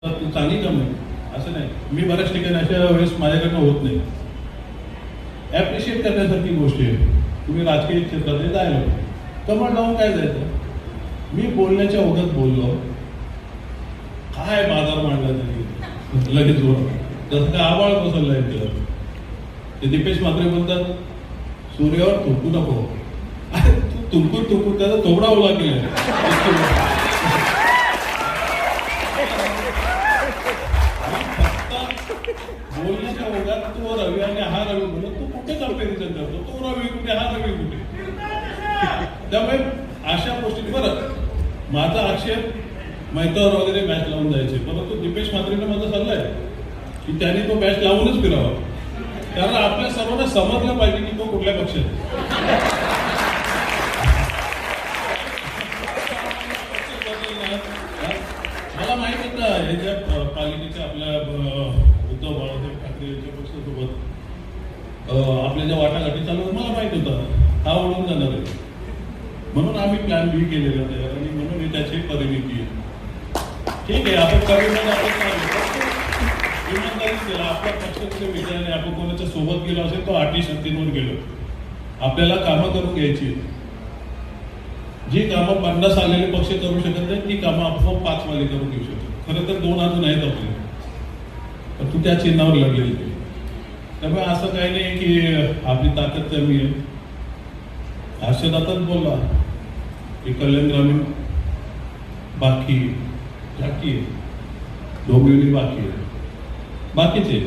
चांगली काम आहे असं नाही. मी बऱ्याच ठिकाणी अशा वेळेस माझ्याकडनं होत नाही. ॲप्रिशिएट करण्यासारखी गोष्ट आहे. तुम्ही राजकीय क्षेत्रात जायला कमळ लावून काय जायचं. मी बोलण्याच्या ओघात बोललो, काय बाजार मांडला तरी लगेच बोल, जसं काय आबाळ बसवलं आहे त्याला. ते दीपेश म्हात्रे बोलतात, सूर्यावर थुंकू नको. तू थुंकून त्याचा थोबडा ओला केला. बोलण्याच्या ओघात तो रवी आणि हा रवी बोलत, तू कुठे कंपॅरिझन करतो. तो रवी कुठे, हा रवी कुठे. त्यामुळे अशा गोष्टी, बरं माझा आक्षेप मैतावर वगैरे मॅच लावून जायचे, परंतु दीपेश म्हात्रेने माझा सल्ला आहे की त्यांनी तो मॅच लावूनच फिरावा. कारण आपल्या सर्वांना समजलं पाहिजे की तो कुठल्या पक्षात. मला माहित होतं ह्याच्या पालिकेच्या आपल्या उद्धव बाळासाहेब ठाकरे यांच्या पक्षासोबत आपल्या ज्या वाटाघाटी चालू होत्या, मला माहित होतं हा ओढून जाणार आहे. म्हणून आम्ही प्लॅन बी केलेला तयार आणि म्हणून ही त्याची परिणिती आहे. ठीक आहे, आपण इमानदारीच केला. आपल्या पक्षाच्या विचाराने आपण कोणाच्या सोबत गेलो असेल तो अटी शक्तींवर गेलो. आपल्याला कामं करून घ्यायची. जी कामं 50 आलेले पक्ष करू शकत नाही, ती कामं आपण 5 वाले करून घेऊ शकतो. खरं तर 2 अजून आहेत आपले, पण तू त्या चिन्हावर लढलेली. त्यामुळे असं काही नाही की आपली ताकद कमी आहे. हर्षदातच बोलला की कल्याण ग्रामीण बाकी आहे, डोंबिवली बाकी आहे, बाकीचे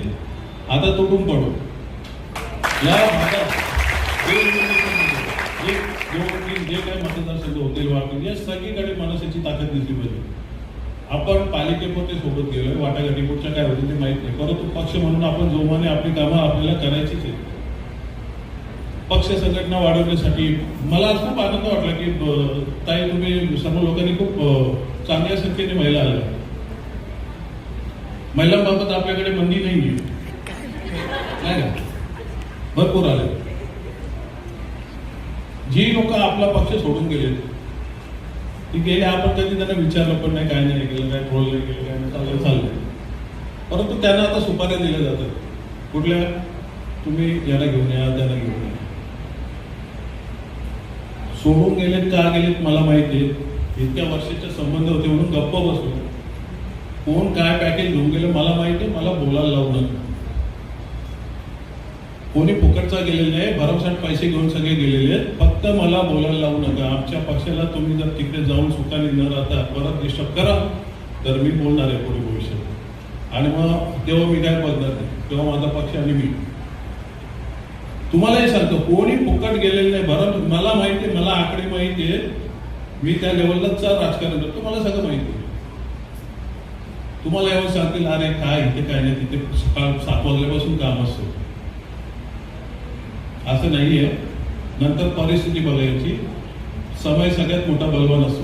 आता तुटून पडू. या भागात जे काही मतदारसंघ होतील वाटून या सगळीकडे मनसेची ताकद दिसली पाहिजे. आपण पालिकेपुरते सोबत गेलोय, वाटाघाटीपुरच्या काय होतील ते माहित नाही, परंतु पक्ष म्हणून आपण जोमाने आपली कामं आपल्याला करायचीच आहे. पक्ष संघटना वाढवण्यासाठी मला खूप आनंद वाटला की ताई तुम्ही सर्व लोकांनी खूप चांगल्या संख्येने महिला आल्या. महिलांबाबत आपल्याकडे बंदी नाही आहे का, भरपूर आले. जी लोक आपला पक्ष सोडून गेले ती गेले, आपण कधी त्यांना विचारलं पण नाही, काय नाही केलं, काय बोल नाही केलं, काय नाही चाललंय. परंतु त्यांना आता सुपाऱ्या दिल्या जातात. कुठल्या, तुम्ही याला घेऊन या, त्याला घेऊन या. सोडून गेलेत का गेलेत मला माहिती आहे. इतक्या वर्षाचे संबंध होते म्हणून गप्प बसलो. कोण काय पॅकेज घेऊन गेलं मला माहिती आहे. मला बोलायला लावू नका. कोणी फुकटचा गेलेला नाही, भरमसाठ पैसे घेऊन सगळे गेलेले आहेत. फक्त मला बोलायला लावू नका. आमच्या पक्षाला तुम्ही जर तिकडे जाऊन सुखाने न राहता परत डिस्टर्ब करा तर मी बोलणार आहे पुढे भविष्यात. आणि मग तेव्हा मी काय बघणार नाही, तेव्हा माझा पक्ष आणि मी. तुम्हालाही सांगतो, कोणी फुकट गेलेलं नाही. बरं मला माहिती आहे, मला आकडे माहिती आहे. मी त्या लेवललाच राजकारण करतो, मला सगळं माहिती आहे. तुम्हाला येऊन सांगतील अरे काय इथे काय नाही, तिथे सकाळ 7 वाजल्यापासून काम असतं. असं नाहीये. नंतर परिस्थिती बघायची. समय सगळ्यात मोठा बलवान असतो.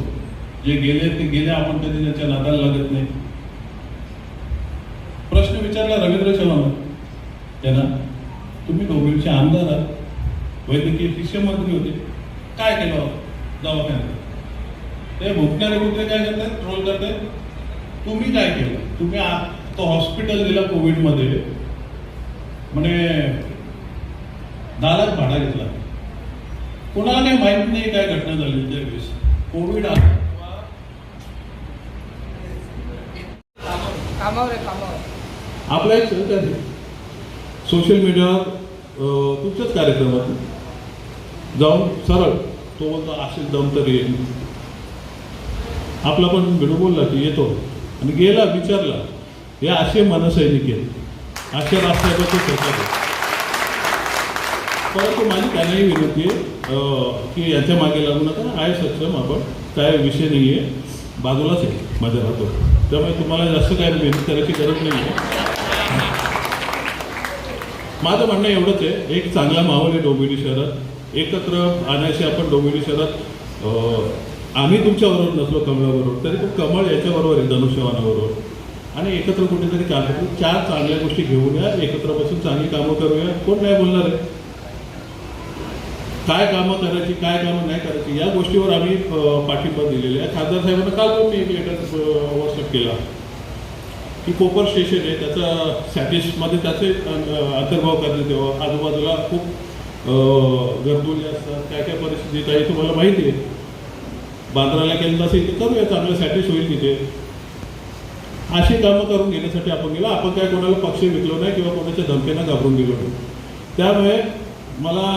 जे गेले ते गेले, आपण कधी त्याच्या नादाला लागत नाही. प्रश्न विचारला रवींद्र चव्हाण त्यांना, तुम्ही डोंबिवलीचे आमदार आहात, वैद्यकीय शिक्षण मंत्री होते, काय केलं दवाखान्यात. ते भुकणारे कुत्रे काय करतात, ट्रोल करतात. तुम्ही काय केलं. तुम्ही तो हॉस्पिटल दिला कोविडमध्ये, म्हणे 10 लाख भाडा घेतला. कोणाला काही माहिती नाही काय घटना झाली त्यावेळेस. कोविड आपला एक सहकारी सोशल मीडियावर तुमच्याच कार्यक्रमात जाऊन सरळ तो बोलतो असेल दम तर येईल. आपला पण व्हिडिओ बोलला की येतो आणि गेला, विचारला हे असे मनसैनिक आहेत, असे राष्ट्रपती सरकार. परंतु माझी त्यालाही विनंती आहे की याच्या मागे लागू नका. आहे सक्षम, आपण काय विषय नाही आहे, बाजूलाच आहे माझ्या राहतो. त्यामुळे तुम्हाला जास्त काय मेहनत करायची गरज नाही आहे. माझं म्हणणं एवढंच आहे, एक चांगला माहोल आहे डोंबिवली शहरात. एकत्र आणायचे आपण डोंबिवली शहरात. आम्ही तुमच्याबरोबर नसलो कमळाबरोबर, तरी तो कमळ याच्याबरोबर आहे, धनुष्यवानाबरोबर. आणि एकत्र कुठेतरी काम करू. 4 चांगल्या गोष्टी घेऊन या, एकत्र बसून चांगली कामं करूया. कोण नाही बोलणार आहे. काय कामं करायची, काय कामं नाही करायची, या गोष्टीवर आम्ही पाठिंबा दिलेला आहे. खासदार साहेबांना काल पण मी एक लेटर व्हॉट्सअप केला की कोपर स्टेशन आहे त्याचा सॅटिसमध्ये त्याचे अंतर्भाव करण्यात यावं. आजूबाजूला खूप गर्दुले असतात, काय काय परिस्थितीत आहे तुम्हाला माहिती आहे. बांद्राला केलं असेल तर करूया, चांगलं सॅटिस होईल तिथे. अशी कामं करून घेण्यासाठी आपण गेलो. आपण काय कोणाला पक्ष विकलो नाही किंवा कोणाच्या धमक्यांना घाबरून गेलो नाही. त्यामुळे मला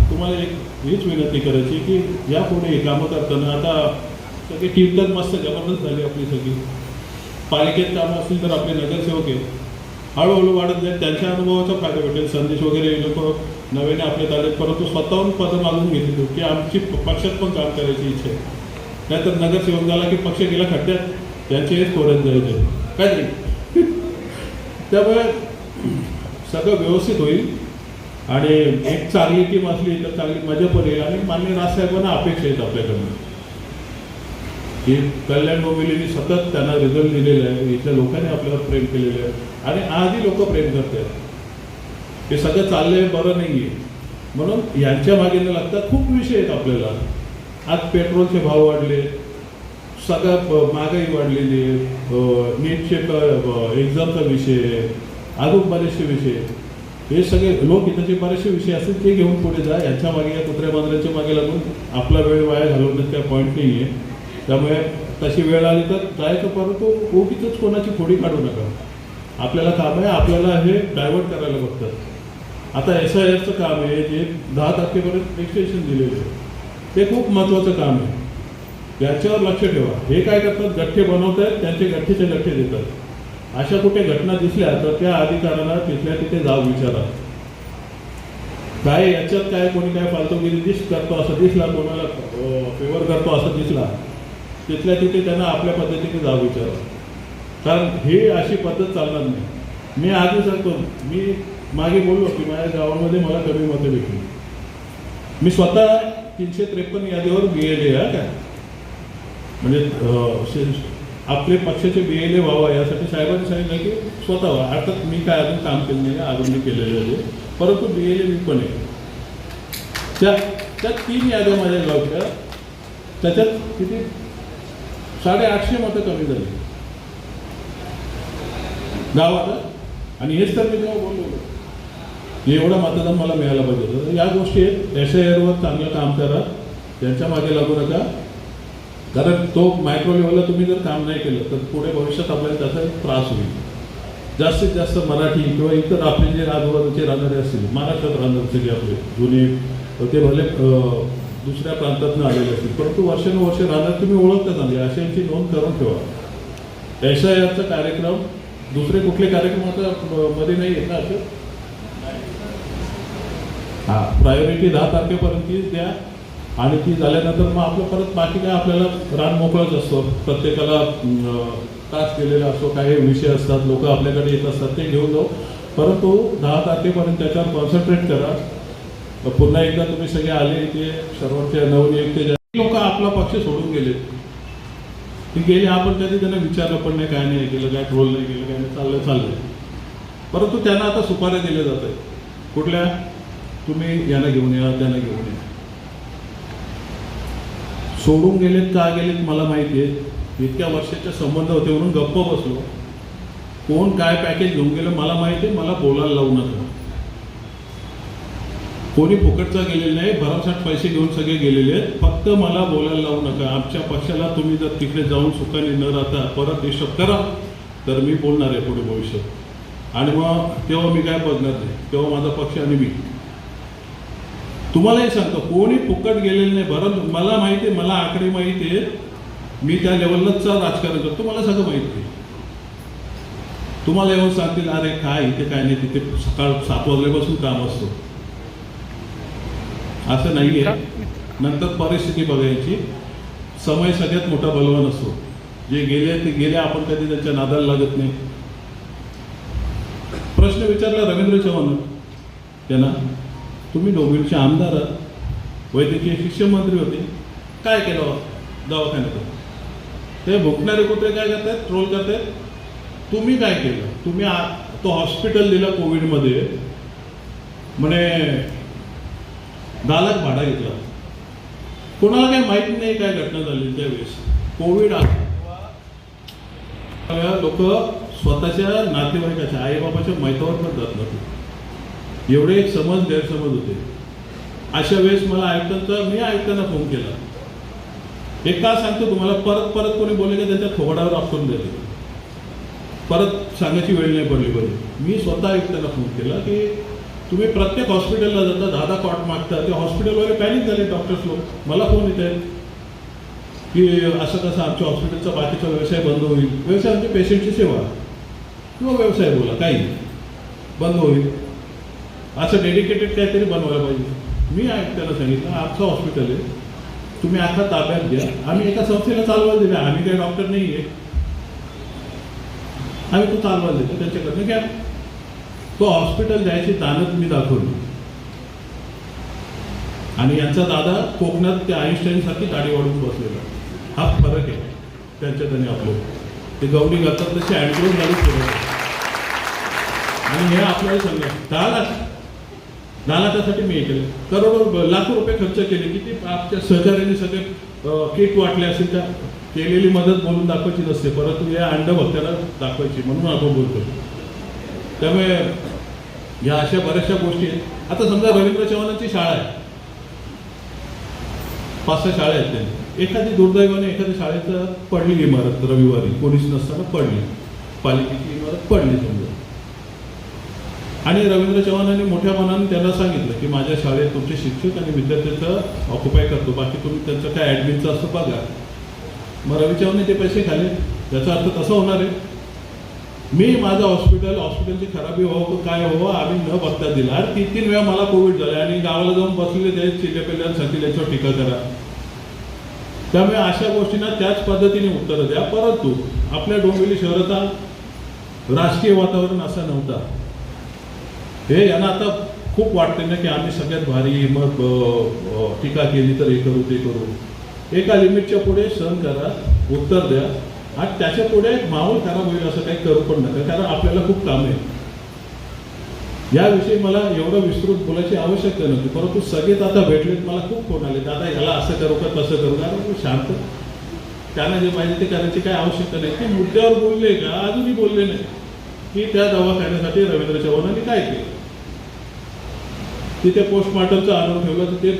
तुम्हाला एक हीच विनंती करायची की यापुढे कामं करताना आता सगळी टीम तर मस्त जबरदस्त झाली आपली सगळी. पालिकेत कामं असतील तर आपले नगरसेवक आहे, हळूहळू वाढत जाईल, त्यांच्या अनुभवाचा फायदा भेटेल. संदेश वगैरे लोक नव्याने आपल्या ताब्यात, परंतु स्वतःहून पदं मागून घेतली की आमची पक्षात पण काम करायची इच्छा आहे. नाहीतर नगरसेवक झाला की पक्ष गेला खड्ड्यात, त्यांचे हेच कोऱ्यात जायचे काय नाही. त्यामुळे सगळं व्यवस्थित होईल आणि एक चांगली टीम असली तर चांगली मजा पण येईल. आणि माननीय राजसाहेबांना अपेक्षा आहेत आपल्याकडनं की कल्याण डोंबिवलीने सतत त्यांना रिझल्ट दिलेला आहे, इथल्या लोकांनी आपल्याला प्रेम केलेलं आहे आणि आजही लोक प्रेम करतात. हे सगळं चाललंय बरं नाही आहे म्हणून यांच्या मागे न लागता खूप विषय आहेत आपल्याला. आज पेट्रोलचे भाव वाढले, सगळं महागाई वाढलेली आहे, नीटचे एक्झामचा विषय, अजून बरेचसे विषय, हे सगळे लोक इथंचे बरेचसे विषय असतील ते घेऊन पुढे जा. यांच्या मागे या कुत्र्या बांधऱ्यांच्या मागे लागून आपला वेळ वाया घालवण्यात काय पॉईंट नाही आहे. त्यामुळे तशी वेळ आली तर जायचं, परंतु उगीच कोणाची फोडी काढू नका. आपल्याला काम आहे, आपल्याला हे डायव्हर्ट करायला बघतात. आता SIRचं काम आहे जे 10 तारखेपर्यंत एक्सटेन्शन दिलेलं आहे, ते खूप महत्त्वाचं काम आहे. याच्यावर लक्ष ठेवा. हे काय करतात, गठ्ठे बनवत आहेत, त्यांचे गठ्ठेचे गठ्ठे देतात. अशा कुठे घटना दिसल्या तर त्या अधिकाऱ्यांना तिथल्या तिथे जाऊ विचारा. काय याच्यात काय कोणी काय फालतूगिरी करतो असं दिसला, कोणाला फेवर करतो असं दिसला, तिथल्या तिथे त्यांना आपल्या पद्धतीने जाऊ विचारा. कारण हे अशी पद्धत चालणार नाही. मी आधी सांगतो, मी मागे बोललो की माझ्या गावामध्ये मला कमी मतं भेटली. मी स्वतः 353 यादीवर BLA काय म्हणजे आपले पक्षाचे BLA व्हावा यासाठी साहेबांनी सांगितलं की स्वतः व्हा. अर्थात मी काय अजून काम केलं नाही, अजून मी केलेलं आहे, परंतु BLA मी पण आहे. त्या 3 याद्या माझ्या गावच्या, त्याच्यात किती 850 मतं कमी झाली गावात. आणि हेच तर मी तेव्हा बोललो एवढं मतदान मला मिळायला पाहिजे होतं. या गोष्टी आहेत. SIRवर चांगलं काम करा, त्यांच्या मागे लागू नका. कारण तो मायक्रो लेवलला तुम्ही जर काम नाही केलं तर पुढे भविष्यात आपल्याला त्याचा त्रास होईल. जास्तीत जास्त मराठी किंवा इतर आपले जे आजूबाजूचे राहणारे असतील, महाराष्ट्रात राहणारे जे आपले जुने, ते भले दुसऱ्या प्रांतातून आलेले असतील, परंतु वर्षानुवर्ष राहणार तुम्ही ओळखता चांगली, अशांची नोंद करून ठेवा. SIRचा कार्यक्रम दुसरे कुठले कार्यक्रम आता मध्ये नाही येत ना असं. हां, प्रायोरिटी 10 तारखेपर्यंत द्या आणि ती झाल्यानंतर मग आपलं परत बाकी काय आपल्याला रान मोकळच असतो. प्रत्येकाला तास केलेला असतो, काही विषय असतात, लोक आपल्याकडे येत असतात, ते घेऊन जाऊ. परंतु 10 तारखेपर्यंत त्याच्यावर कॉन्सन्ट्रेट करा. पुन्हा एकदा तुम्ही सगळे आले इथे, सर्वांचे नवनियुक्त लोक आपला पक्ष सोडून गेले, ते गेले. आपण कधी त्यांना विचारलं पण नाही, काय नाही केलं, काय ट्रोल नाही केलं, काय नाही, चाललंय. परंतु त्यांना आता सुपाऱ्या दिल्या जात आहेत. कुठल्या, तुम्ही यांना घेऊन या, त्यांना घेऊन या. सोडून गेलेत का गेलेत मला माहिती आहे. इतक्या वर्षाचे संबंध होते म्हणून गप्प बसलो. कोण काय पॅकेज घेऊन गेलं मला माहिती आहे. मला बोलायला लावू नका. कोणी फुकटचा गेलेलं नाही, भरमसाठ पैसे घेऊन सगळे गेलेले आहेत. फक्त मला बोलायला लावू नका. आमच्या पक्षाला तुम्ही जर तिकडे जाऊन सुखाने न राहता परत डिस्टर्ब करा तर मी बोलणार आहे पुढे भविष्यात. आणि मग तेव्हा मी काय बघणार नाही, तेव्हा माझा पक्ष आणि मी. तुम्हालाही सांगतो, कोणी फुकट गेलेलं नाही. बरं, मला माहिती आहे, मला आकडे माहिती आहे. मी त्या लेवललाच राजकारण करतो, मला सगळं माहिती आहे. तुम्हाला येऊन सांगतील अरे काय इथे काय नाही, तिथे सकाळ 7 वाजल्यापासून काम असतो, असं नाही आहे. नंतर परिस्थिती बघायची. समय सगळ्यात मोठा बलवान असतो. जे गेले ते गेले, आपण कधी त्यांच्या नादाला लागत नाही. प्रश्न विचारला रवींद्र चव्हाण त्यांना, तुम्ही डोंबिवलीचे आमदार आहात, वैद्यकीय शिक्षण मंत्री होते, काय केलं दवाखान्यात? ते भुकणारे कुत्रे काय करतात, ट्रोल करतात. तुम्ही काय केलं? तुम्ही तो हॉस्पिटल दिला कोविडमध्ये, म्हणे 10 लाख भाडा घेतला. कोणाला काही माहिती नाही काय घटना झाली त्यावेळेस. कोविड लोक स्वतःच्या नातेवाईकाच्या आईबाबाच्या मैतावर पण जात नव्हते. एवढे एक गैरसमज होते. अशा वेळेस मला आयुक्तांना फोन केला. एक का सांगतो तुम्हाला, परत कोणी बोलले की त्यांच्या थोबाडावर आपटून देते, परत सांगायची वेळ नाही पडली पाहिजे. मी स्वतः आयुक्तांना फोन केला की तुम्ही प्रत्येक हॉस्पिटलला जाता, 10 कॉट मागता, ते हॉस्पिटलवाले पॅनिक झाले, डॉक्टर्स लोक. मला फोन येत आहेत की असं कसं आमच्या हॉस्पिटलचा बाकीचा व्यवसाय बंद होईल. व्यवसाय म्हणजे पेशंटची सेवा किंवा व्यवसाय बोला, काही बंद होईल, असं डेडिकेटेड काहीतरी बनवायला पाहिजे. मी आयुक्तांना सांगितलं आमचं हॉस्पिटल आहे, तुम्ही आता ताब्यात घ्या. आम्ही एका संस्थेला चालवायला दिल्या, आम्ही काही डॉक्टर नाही आहे, आम्ही तो चालवायला देतो, त्यांच्याकडनं घ्या. तो हॉस्पिटल द्यायची दानत मी दाखवली. आणि यांचा दादा कोकणात त्या आईन्स्टाईनसारखी दाढी वाढून बसलेला. हा फरक आहे त्यांच्यात आणि आपलं. ते गवडी घालतात तसे अँड्रोन घालून फिरत. आणि हे आपल्याला सांगा 10 लाखासाठी मी हे केलं, करोडो लाखो रुपये खर्च केले. किती आपल्या सहकार्याने सगळे किट वाटले असेल, त्या केलेली मदत बोलून दाखवायची नसते, परंतु या अंधभक्ताला दाखवायची, म्हणून आपण बोलतो. त्यामुळे या अशा बऱ्याचशा गोष्टी आहेत. आता समजा रवींद्र चव्हाणांची शाळा आहे, 5-6 शाळा आहेत त्यांनी. एखादी दुर्दैवाने एखाद्या शाळेचं पडली इमारत, रविवारी कोणीच नसताना पडली, पालिकेची इमारत पडली समजा, आणि रवींद्र चव्हाणांनी मोठ्या मनाने त्यांना सांगितलं की माझ्या शाळेत तुमचे शिक्षक आणि विद्यार्थ्यांचं ऑक्युपाय करतो, बाकी तुम्ही त्यांचं काय ॲडमिनचं असतं बघा. मग रवी चव्हाणने ते पैसे खाल्ले. याचा अर्थ तसा होणार आहे, मी माझं हॉस्पिटलची खराबी हो काय हो आम्ही न बघता दिला. आणि 3 वेळा मला कोविड झाले आणि गावाला जाऊन बसलेले ते चिल्लेपिल्ल्यांसाठी त्याच्यावर टीका करा. त्यामुळे अशा गोष्टींना त्याच पद्धतीने उत्तरं द्या. परंतु आपल्या डोंबिवली शहराचा राजकीय वातावरण असा नव्हता. हे यांना आता खूप वाटते ना की आम्ही सगळ्यात भारी, मग टीका केली तर हे करू ते करू. एका लिमिटच्या पुढे सहन करा, उत्तर द्या, आणि त्याच्या पुढे माहोल खराब होईल असं काही करू पण नका, कारण आपल्याला खूप काम आहे. याविषयी मला एवढं विस्तृत बोलायची आवश्यकता नव्हती, परंतु सगळेच आता भेटलेत. मला खूप फोन आले, दादा ह्याला असं करू का तसं करू का. शांत, त्यांना जे पाहिजे ते करायची काही आवश्यकता नाही. ते मुद्द्यावर बोलले का, अजूनही बोलले नाही की त्या दवाखान्यासाठी रवींद्र चव्हाणांनी काय केलं. तिथे पोस्टमॉर्टमचं आणून ठेवलं, तर ते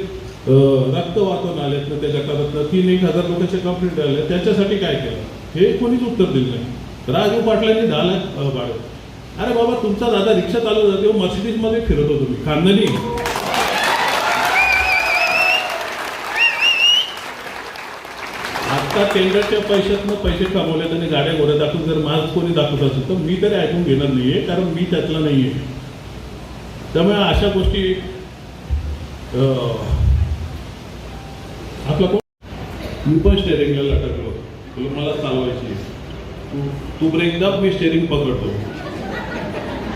रक्त वाचून आलेत ना त्या गटारातनं 3-1,000 लोकांचे कंप्लेंट आले, त्याच्यासाठी काय केलं हे कोणीच उत्तर दिलं नाही. राजू पाटलांनी 10 लाख भाडं. अरे बाबा, तुमचा दादा रिक्षा चालवत होता, मर्सिडीजमध्ये फिरत होतो मी खानदानी. आता टेंडरच्या पैशातनं पैसे कमवलेत आणि गाड्या घोड्या दाखवून जर माझ कोणी दाखवत असेल तर मी तरी ऐकून घेणार नाहीये, कारण मी त्यातला नाहीये. त्यामुळे अशा गोष्टी आपला मी पण स्टेअरिंगला लटकलो, मला चालवायची, तू ब्रेक दाब, मी स्टेअरिंग पकडतो.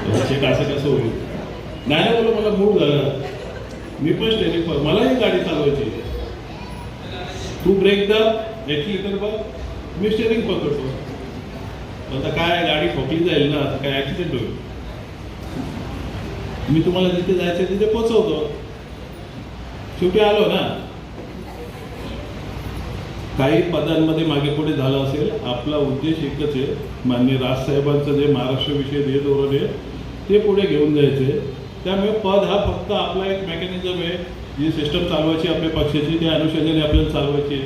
कसं होईल नाही बोललो, मला मूड झाला, मी पण स्टेअरिंग मलाही गाडी चालवायची. तू ब्रेक दाब, एक्सिलेटर बघ, मी स्टेअरिंग पकडतो. आता काय गाडी ठोकली जाईल ना, आता काय ॲक्सिडेंट होईल. मी तुम्हाला जिथे जायचं तिथे पोचवतो. शेवटी आलो ना. काही पदांमध्ये मागे पुढे झालं असेल, आपला उद्देश एकच आहे, माननीय राजसाहेबांचं जे महाराष्ट्राविषयी ध्येय धोरण आहे ते पुढे घेऊन जायचे. त्यामुळे पद हा फक्त आपला एक मेकॅनिझम आहे, जी सिस्टम चालवायची आपल्या पक्षाची, त्या अनुषंगाने आपल्याला चालवायची आहे.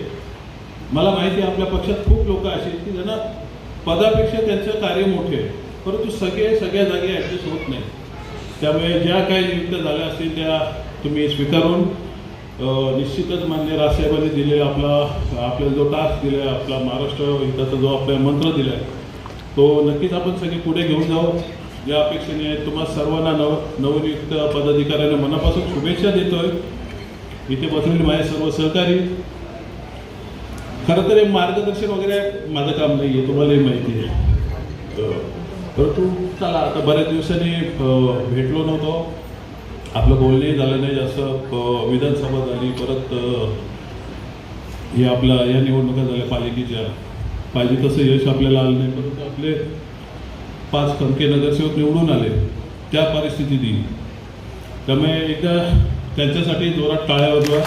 मला माहिती आहे आपल्या पक्षात खूप लोक असे आहेत की ज्यांना पदापेक्षा त्यांचं कार्य मोठे आहे, परंतु सगळ्या जागी ॲडजस्ट होत नाही. त्यामुळे ज्या काही नियुक्त्या झाल्या असतील त्या तुम्ही स्वीकारून निश्चितच मान्य राजसाहेबांनी दिलेला आपल्याला जो टास्क दिला आहे, आपला महाराष्ट्र हिताचा जो आपल्याला मंत्र दिला आहे, तो नक्कीच आपण सगळे पुढे घेऊन जाऊ या अपेक्षेने तुम्हा सर्वांना नवनियुक्त पदाधिकाऱ्यांना मनापासून शुभेच्छा देतोय. इथे बसलेले माझे सर्व सहकारी. खरं तर मार्गदर्शन वगैरे माझं काम नाही आहे, तुम्हालाही माहिती आहे. परंतु चला, आता बऱ्याच दिवसांनी भेटलो नव्हतो, आपलं बोलणंही झालं नाही जास्त. विधानसभा झाली, परत हे आपल्या या निवडणुका झाल्या पालिकेच्या, पाहिजे तसं यश आपल्याला आलं नाही, परंतु आपले 5 खमके नगरसेवक निवडून आले त्या परिस्थितीत. त्यामुळे एकदा त्यांच्यासाठी जोरात टाळ्या वाजवा.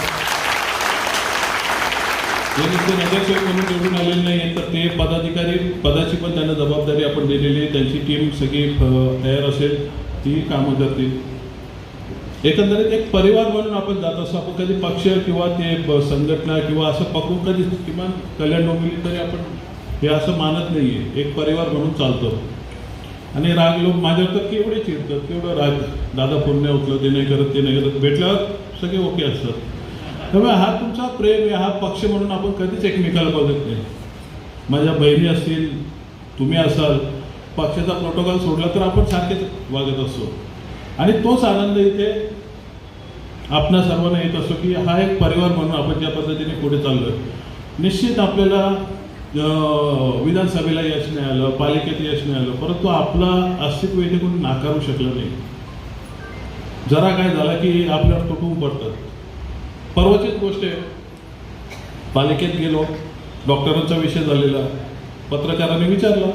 ते नुसते नगरसेवक म्हणून निवडून आलेले नाही आहेत, तर ते पदाधिकारी पदाची पण त्यांना जबाबदारी आपण दिलेली आहे. त्यांची टीम सगळी तयार असेल, ती कामं करतील. एकंदरीत एक परिवार म्हणून आपण जात असतो. आपण कधी पक्ष किंवा ते संघटना किंवा असं पकडून कधी किमान कल्याण डोंबिवली तरी आपण हे असं मानत नाही आहे. एक परिवार म्हणून चालतो. आणि राग लोक माझ्यावर तर केवढे चिडतात, केवढं राग, दादा फोन नाही उचलत, ते नाही करत, ते नाही करत. भेटल्यावर सगळे ओके असतात. त्यामुळे हा तुमचा प्रेम आहे, हा पक्ष म्हणून आपण कधीच एकमेकाला बघत नाही. माझ्या बहिणी असतील, तुम्ही असाल, पक्षाचा प्रोटोकॉल सोडला तर आपण सारखेच वागत असतो. आणि तोच आनंद इथे आपणा सर्वांना येत असतो की हा एक परिवार म्हणून आपण ज्या पद्धतीने पुढे चाललोय. निश्चित आपल्याला विधानसभेला यश नाही आलं, पालिकेत यश नाही आलं, परंतु आपलं अस्तित्व इथे कोणी नाकारू शकलं नाही. जरा काय झालं की आपल्यावर तुटून पडतात. परवाचीच गोष्ट आहे, पालिकेत गेलो, डॉक्टरांचा विषय झालेला, पत्रकारांनी विचारलं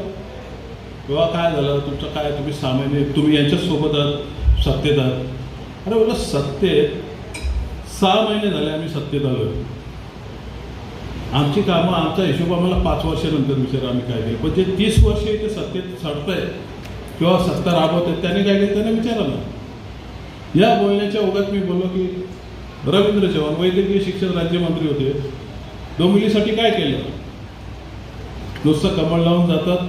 तेव्हा काय झालं तुमचं, काय तुम्ही सामान्य, तुम्ही यांच्यासोबत आहात, सत्तेत आहात. अरे बोला सत्तेत 6 महिने झाले आम्ही सत्तेत आलो. आमची कामं, आमचा हिशोब आम्हाला 5 वर्षानंतर विचारा आम्ही काय केलं. पण जे 30 वर्ष इथे सत्तेत सडतायत किंवा सत्ता राबवत आहेत त्यांनी काय केलं त्यांना विचारा ना. या बोलण्याच्या ओघात मी बोललो की रवींद्र चव्हाण वैद्यकीय शिक्षण राज्यमंत्री होते, डोंबिवलीसाठी काय केलं. नुसतं कमळ लावून जातात,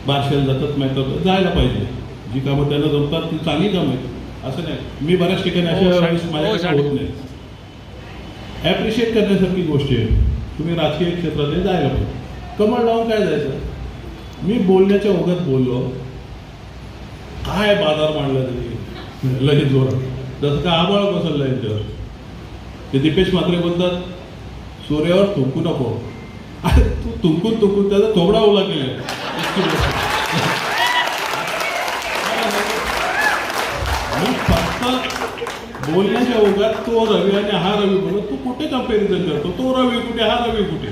बारशाला जातात, माहीत जायला पाहिजे. जी कामं त्यांना जमतात ती चांगली कामं आहेत, असं नाही. मी बऱ्याच ठिकाणी अशा माझ्याकडे होत नाही. ॲप्रिशिएट करण्यासारखी गोष्ट आहे. तुम्ही राजकीय क्षेत्रात जायला पाहिजे. कमळ लावून काय जायचं. मी बोलण्याच्या ओघात बोललो, काय बाजार मांडला तरी लगेच जोरात, जसं का आबाळ बसवलं यांच्यावर. ते दीपेश म्हात्रे बोलतात सूर्यावर थुंकू नको. अरे तू थुंकून त्याचा थोबडा ओला केला. मी फक्त बोलण्याच्या ओघात तो रवी आणि हा रवी बोलत, तू कुठे कंपॅरिझन करतो, तो रवी कुठे, हा रवी कुठे.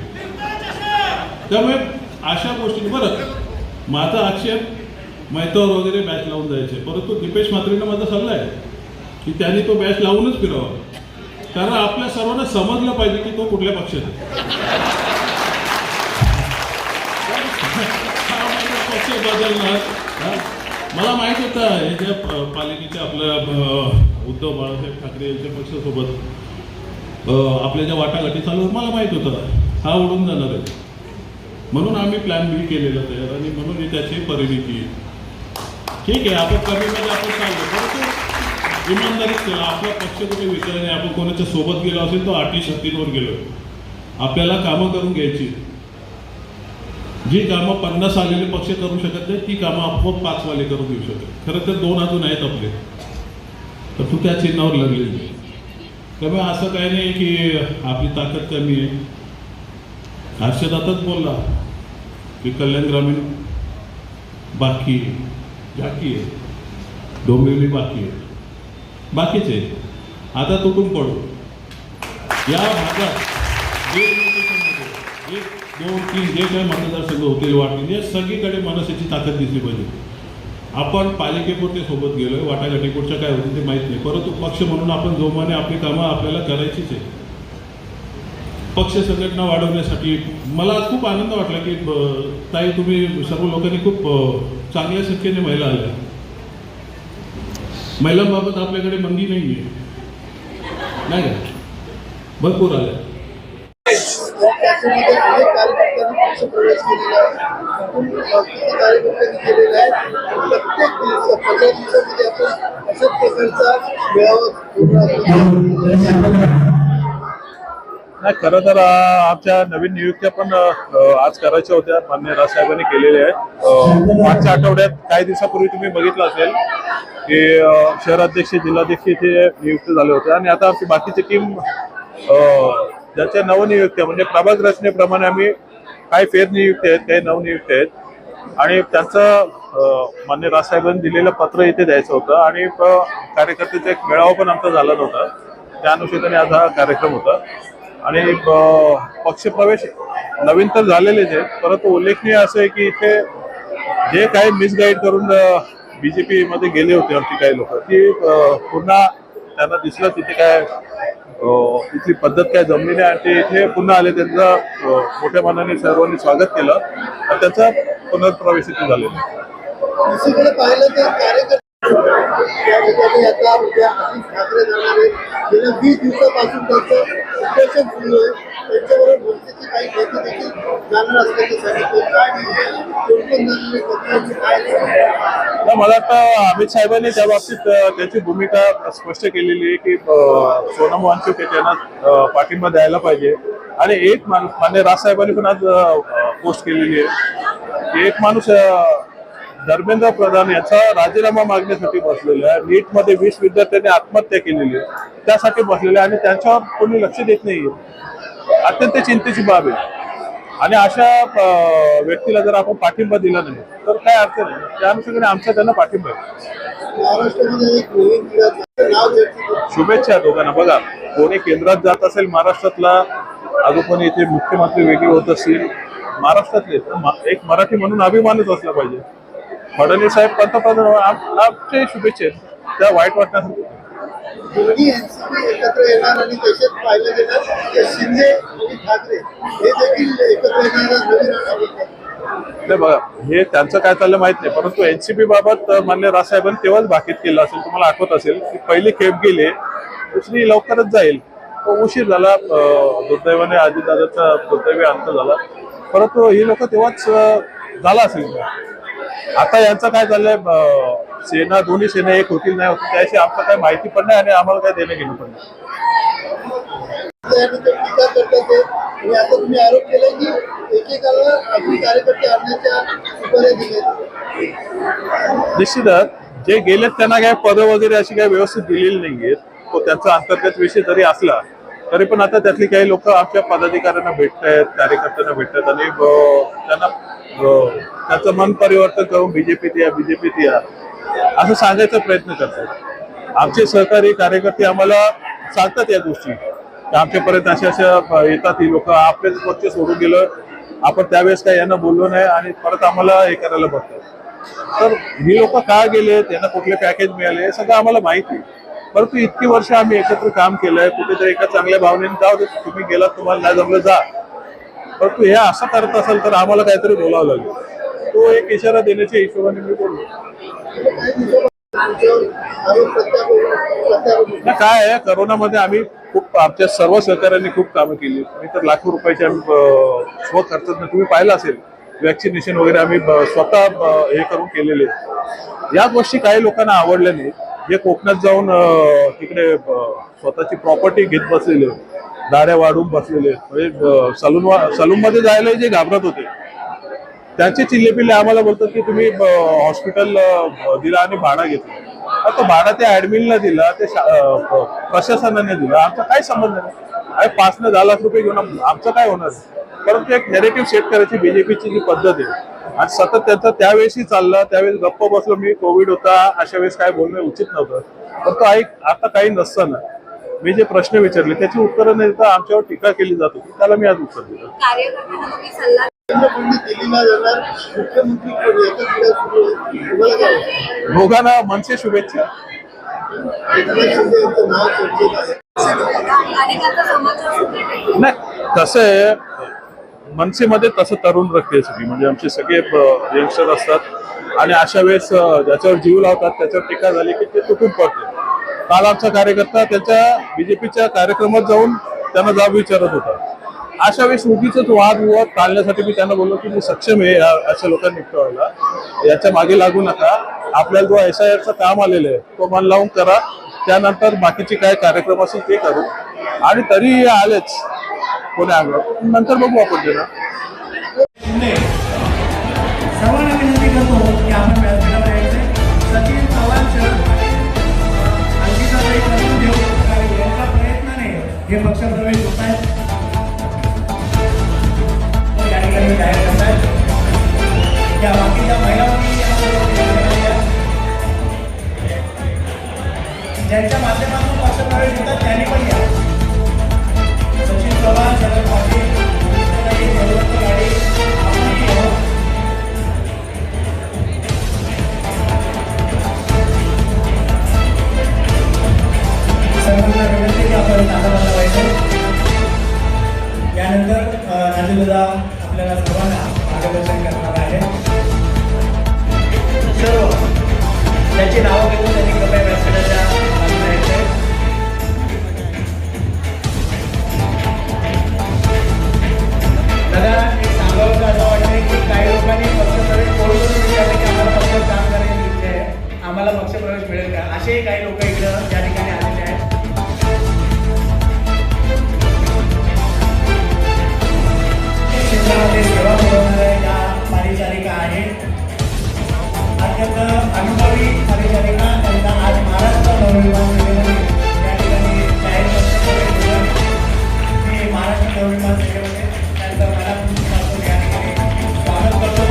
त्यामुळे अशा गोष्टी, बरं माझा आक्षेप मैतावर वगैरे बॅच लावून जायचे, परंतु दीपेश म्हात्रेंना माझा सल्ला आहे की त्यांनी तो बॅच लावूनच फिरावा. कारण आपल्या सर्वांना समजलं पाहिजे की तो कुठल्या पक्षात आहे. पक्ष बदलणार. मला माहीत होतं हे ज्या पालिकेच्या आपल्या उद्धव बाळासाहेब ठाकरे यांच्या पक्षासोबत आपल्या ज्या वाटाघाटी चालू मला माहीत होतं हा उडून जाणार आहे. म्हणून आम्ही प्लॅन बी केलेला तयार आणि म्हणून मी त्याची परिणिती. ठीक आहे, आपण कमीमध्ये आपण चाललो, परंतु इमानदारीच केला. आपला पक्ष कुठे विचार नाही. आपण कोणाच्या सोबत गेलो असेल तो 80-86वर गेलो. आपल्याला कामं करून घ्यायची. जी कामं 50 आलेले पक्ष करू शकत नाही ती कामं आपोआप 5 वाले करून घेऊ शकतात. खरं तर 2 अजून आहेत आपले, तर तू त्या चिन्हावर लागलेली. त्यामुळे असं काही नाही की आपली ताकद कमी आहे. हर्षदातच बोलला की कल्याण ग्रामीण बाकी आहे, डोंबिवली बाकी आहे, बाकीच आहे. आता तुटून पडू. या भागात 1, 2, 3 जे काही मतदारसंघ होतील वाटतील, या सगळीकडे मनसेची ताकद दिसली पाहिजे. आपण पालिकेपुरते सोबत गेलोय, वाटाघाटी पुढच्या काय होतील ते माहीत नाही, परंतु पक्ष म्हणून आपण जोमाने आपली कामं आपल्याला करायचीच आहे. पक्ष संघटना वाढवण्यासाठी मला खूप आनंद वाटला की ताई तुम्ही सर्व लोकांनी खूप चांगल्या संख्येने महिला आल्या. महिलांबाबत आपल्याकडे मंदी नाही आहे, नाही का, भरपूर आल्या. त्याच्यामध्ये अनेक कार्यकर्त्यांनी पक्ष प्रवेश केलेला आहे, किती कार्यकर्त्यांनी केलेला आहे. प्रत्येक 15 दिवसामध्ये आपण अशाच प्रकारचा मेळावा. नाही, खरं तर आमच्या नवीन नियुक्त्या पण आज करायच्या होत्या. माननीय राजसाहेबांनी केलेल्या आहेत. मागच्या आठवड्यात काही दिवसापूर्वी तुम्ही बघितलं असेल की शहराध्यक्ष जिल्हाध्यक्ष इथे नियुक्त झाले होते आणि आता आमची बाकीची टीम ज्याच्या नवनियुक्त्या म्हणजे प्रभाग रचनेप्रमाणे आम्ही काही फेरनियुक्त्या आहेत, काही नवनियुक्त्या आहेत आणि त्यांचं माननीय राजसाहेबांनी दिलेलं पत्र इथे द्यायचं होतं आणि कार्यकर्त्याचा एक मेळावा पण आमचा झाला नव्हता. त्या अनुषंगाने आज हा कार्यक्रम होता. आणि पक्षप्रवेश नवीन तर झालेलेच आहेत, परंतु उल्लेखनीय असं आहे की इथे जे काही मिसगाईड करून BJP मध्ये गेले होते आमची काही लोक, ती पुन्हा त्यांना दिसलं तिथे काय इथली पद्धत काय जमली नाही आणि ते इथे पुन्हा आले. त्यांचं मोठ्या मनाने सर्वांनी स्वागत केलं आणि त्यांचा पुनर्प्रवेश इथे झालेला आहे. दुसरीकडे पाहिलं तर कार्यकर्ते या ठिकाणी आता उद्या अजित ठाकरे जाणार आहेत. गेल्या 20 दिवसापासून त्यांचं उपोषण सुरू आहे. त्यांच्याबरोबर मनसेची काही नेते देखील जाणार असल्याचं सांगितलं. काय कोणकोण जाणार आहे, काय मला वाटतं अमित साहेबांनी त्या बाबतीत त्यांची भूमिका स्पष्ट केलेली आहे की सोनम वांचुक यांना पाठिंबा द्यायला पाहिजे. आणि एक मान्य राजसाहेबांनी पण आज पोस्ट केलेली आहे की एक माणूस धर्मेंद्र प्रधान याचा राजीनामा मागण्यासाठी बसलेला आहे. नीटमध्ये 20 विद्यार्थ्यांनी आत्महत्या केलेली आहे, त्यासाठी बसलेले आणि त्यांच्यावर कोणी लक्ष देत नाहीये. अत्यंत चिंतेची बाब आहे. आणि अशा व्यक्तीला जर आपण पाठिंबा दिला नाही तर काय अर्थ नाही. त्या अनुषंगाने आमचा त्यांना पाठिंबा आहे. महाराष्ट्रामध्ये एक नवीन पिढ्याचं नाव घेतलं. शुभेच्छा दोघांना. बघा, कोणी केंद्रात जात असेल महाराष्ट्रातला, अजून कोणी इथे मुख्यमंत्री वेगळे होत असतील महाराष्ट्रातले, तर एक मराठी म्हणून अभिमानच असला पाहिजे. फडणवीस साहेब पंतप्रधान, आमचे शुभेच्छा आहेत. त्या वाईट वाटण्यासाठी दोन्ही एनसीपी एकत्र येणार आणि तसेच पाहिलं गेलं तर शिंदे आणि ठाकरे हे देखील एकत्र येणारा नवीन आढावा होता. नाही बघा, हे त्यांचं काय चाललं माहित नाही, परंतु एनसीपी बाबत मान्य राजसाहेबांनी तेव्हाच भाकीत केलं असेल. तुम्हाला आठवत असेल की पहिली खेप गेले, दुसरी लवकरच जाईल. तो उशीर झाला. दुर्दैवाने अजितदादाचा दुर्दैवी अंत झाला, परंतु ही लोक तेव्हाच झाला असेल. आता यांचं काय चाललंय, सेना दोन्ही सेना एक होतील नाही होतील त्याशी आमचं काय माहिती पण नाही आणि आम्हाला काय देणं घेणं पण नाही. टीका करतात आणि आता तुम्ही आरोप केला की एकेकाला अजून कार्यकर्ते आणण्याच्या सुपाऱ्या दिल्या. निश्चितच जे गेलेत त्यांना काय पदं वगैरे अशी काही व्यवस्थित दिलेली नाहीयेत. तो त्यांचा अंतर्गत विषय जरी असला तरी पण आता त्यातली काही लोक आमच्या पदाधिकाऱ्यांना भेटतायत, कार्यकर्त्यांना भेटतात आणि त्यांना त्याचं मन परिवर्तन करून बीजेपीत या असं सांगायचा प्रयत्न करतात. आमचे सहकारी कार्यकर्ते आम्हाला सांगतात या गोष्टी की आमच्यापर्यंत अशा येतात ही लोक, आपलेच पक्ष सोडून गेलं, आपण त्यावेळेस काय यांना बोललो नाही आणि परत आम्हाला हे करायला बघतात. तर ही लोक का गेले, त्यांना कुठले पॅकेज मिळाले हे सगळं आम्हाला माहिती आहे. परंतु इतकी वर्ष आम्ही एकत्र काम केलंय. कुठेतरी एका चांगल्या भावनेने जाऊ दे, तुम्ही गेलात, तुम्हाला नाही जमलं जा. परंतु हे असं करत असेल तर आम्हाला काहीतरी बोलावं लागेल. तो एक इशारा देण्याच्या हिशोबाने मी बोललो. काय आहे, करोनामध्ये आम्ही खूप आमच्या सर्व सहकार्यांनी खूप कामं केली. मी तर लाखो रुपयाची आम्ही स्वखर्चातून, तुम्ही पाहिलं असेल, वॅक्सिनेशन वगैरे आम्ही स्वतः हे करून केलेले. या गोष्टी काही लोकांना आवडल्या नाही. जे कोकणात जाऊन तिकडे स्वतःची प्रॉपर्टी घेत बसलेले, दाऱ्या वाढून बसलेले, म्हणजे सलून मध्ये जायला जे घाबरत होते त्यांचे चिल्लेपिल्ले आम्हाला बोलतात की तुम्ही हॉस्पिटल दिला आणि भाडा घेतला. आता भाडा त्या ऍडमिनला दिला, ते प्रशासनाने दिला, आमचा काय संबंध नाही. 5 न 10 लाख रुपये घेऊन आमचं काय होणार. परंतु एक नेरेटिव्ह सेट करायची बीजेपीची जी पद्धत आहे आणि सतत त्यांचा त्यावेळेसही चालला. त्यावेळेस गप्प बसलो मी, कोविड होता, अशा वेळेस काय बोलणं उचित नव्हतं. परंतु आता काही नसताना मी जे प्रश्न विचारले त्याची उत्तरं न देता आमच्यावर टीका केली जात होती, त्याला मी आज उत्तर दिलं. दिल्लीला जाणार मुख्यमंत्री कोण एकच पिढ्या सुरू आहे. तुम्हाला काय वाटतं? दोघांना मनसे शुभेच्छा. एकनाथ शिंदे यांचं नाव चर्चेत आहे. नाही, कसं आहे, मनसेमध्ये तसं तरुण रक्त आहे सगळी, म्हणजे आमचे सगळे यंगस्टर असतात आणि अशा वेळेस ज्याच्यावर जीव लावतात त्याच्यावर टीका झाली की ते तुटून पडते. काल आमचा कार्यकर्ता त्याच्या बीजेपीच्या कार्यक्रमात जाऊन त्यांना जाब विचारत होता. अशा वेळेस उगीच वादविवाद टाळण्यासाठी मी त्यांना बोललो की मी सक्षम आहे अशा लोकांनी निपटवायला, याच्या मागे लागू नका. आपल्याला जो SIRचं काम आलेलं आहे तो मन लावून करा, त्यानंतर बाकीचे काय कार्यक्रम असेल ते करू. आणि तरी आलेच कोणी आलं नंतर बघू आपण त्यांना. सर्वांना विनंती करतो की आपण व्यासपीठावर यायचे. सचिन चव्हाण सर अंकिताताई करून देऊ यांच्या प्रयत्नाने हे पक्ष प्रवेश होत आहेत. या ठिकाणी जाहीर करत आहेत त्या बाकीच्या महिलांनी ज्यांच्या माध्यमातून पक्ष प्रवेश होतात त्यांनी पण या. सचिन चव्हाण, शरद पाटील, देवदत्त गाडे, सर्वांना विनंती की आपण मार्गदर्शन करणार आहेत. सर्व ज्याची नावं घेऊन त्यांनी कृपया व्यासपीठाच्या बाजूला यायचंय. दादा एक सांगावं असं वाटतंय की काही लोकांनी पक्षप्रवेश कोण विचारले की आम्हाला पक्षात काम करायची इच्छा आहे, आम्हाला पक्षप्रवेश मिळेल का, असेही काही लोक इकडं त्या ठिकाणी आलेले आहेत. क्षेत्रामध्ये सेवा पुरवणाऱ्या या परिचारिका आहेत. अत्यंत अनुभवी परिचारिका त्यांना आज महाराष्ट्र नवनिर्माण सेनेमध्ये या ठिकाणी जाहीर पक्षप्रवेश दिला. मी महाराष्ट्र नवनिर्माण सेनेमध्ये त्यांचं मनापासून या ठिकाणी स्वागत करतो.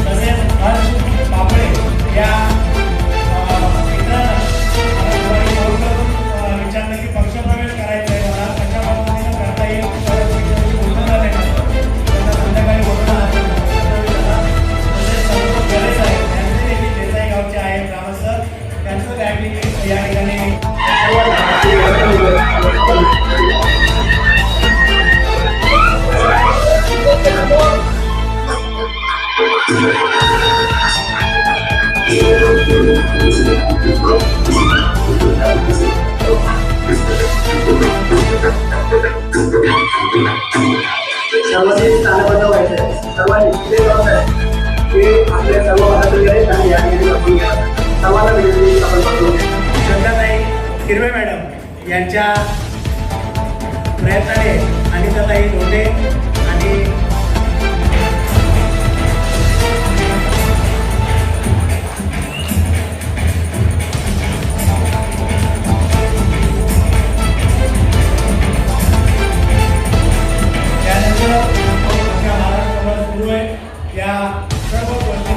तसेच हर्ष बापळे या मित्रांना मला फोन करून विचारलं की पक्षप्रवेश करायचा आहे मला, कशा पद्धतीने करता येईल, बोलणं झालं त्यांना संध्याकाळी बोलणं आलं. तसेच संतोष गणेश आहेत, त्यांचे देखील देसाई गावचे आहेत ग्रामस्थ, त्यांचं त्या ठिकाणी या ठिकाणी सर्वांनी तालबद्ध व्हायचं आहे. सर्वांनी इथे जाऊन आहे की आपल्या सर्व महाराष्ट्र आहेत आणि या ठिकाणी बसून घ्या. सर्वांना विनंती आपण बसून घ्या. चंदाताई हिरवे मॅडम यांच्या प्रयत्नाने अनिताताई धोंडे आणि त्यानंतर आपल्या महाराष्ट्रावर सुरू आहे या सर्व गोष्टी